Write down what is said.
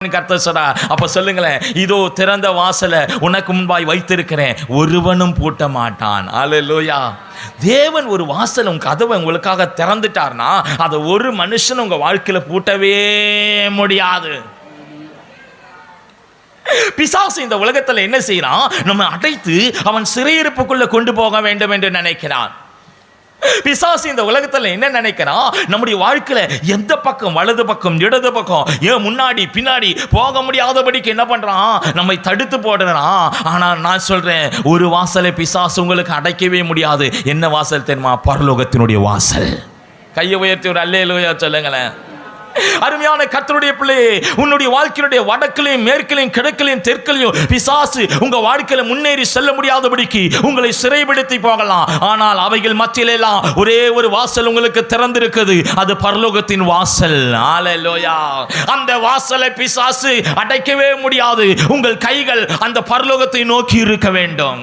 கர்த்தர் சொல்றா, அப்ப சொல்லுங்களேன், இதோ திறந்த வாசலை உனக்கு முன்பாய் வைத்திருக்கிறேன், ஒருவனும் பூட்ட மாட்டான். அல்லேலூயா. தேவன் ஒரு வாசல் உங்க கதவை உங்களுக்காக திறந்துட்டார்னா அதை ஒரு மனுஷன் உங்க வாழ்க்கையில பூட்டவே முடியாது. பிசாசு இந்த உலகத்துல என்ன செய்யறான்? நம்ம அடைத்து அவன் சிறையிருப்புக்குள்ள கொண்டு போக வேண்டும் என்று நினைக்கிறான். பிசாசு இந்த உலகத்துல என்ன நினைக்கிறான்? நம்முடைய வாழ்க்கையில எந்த பக்கம், வலது பக்கம் இடது பக்கம், ஏன் முன்னாடி பின்னாடி போக முடியாதபடிக்கு என்ன பண்றான்? நம்மை தடுத்து போடுறான். ஆனா நான் சொல்றேன், ஒரு வாசலை பிசாசு உங்களுக்கு அடைக்கவே முடியாது. என்ன வாசல் தெரியுமா? பரலோகத்தினுடைய வாசல். கையை உயர்த்தி ஒரு அல்லேலூயா சொல்லுங்களேன். அருமையான கர்த்தருடைய பிள்ளையே, உன்னுடைய வாழ்க்கையுடைய வடக்கிலையும் மேற்கிலையும் கிழக்கிலையும் தெற்கிலையும் பிசாசு உங்க வாழ்க்கையில முன்னேறி செல்ல முடியாதபடிக்கு உங்களை சிறைப்படுத்தி போகலாம். ஆனால் அவைகள் மத்தியிலெல்லாம் ஒரே ஒரு வாசல் உங்களுக்கு திறந்திருக்குது, அது பரலோகத்தின் வாசல். அல்லேலூயா. அந்த வாசலை பிசாசு அடைக்கவே முடியாது. உங்கள் கைகள் அந்த பரலோகத்தை நோக்கி இருக்க வேண்டும்.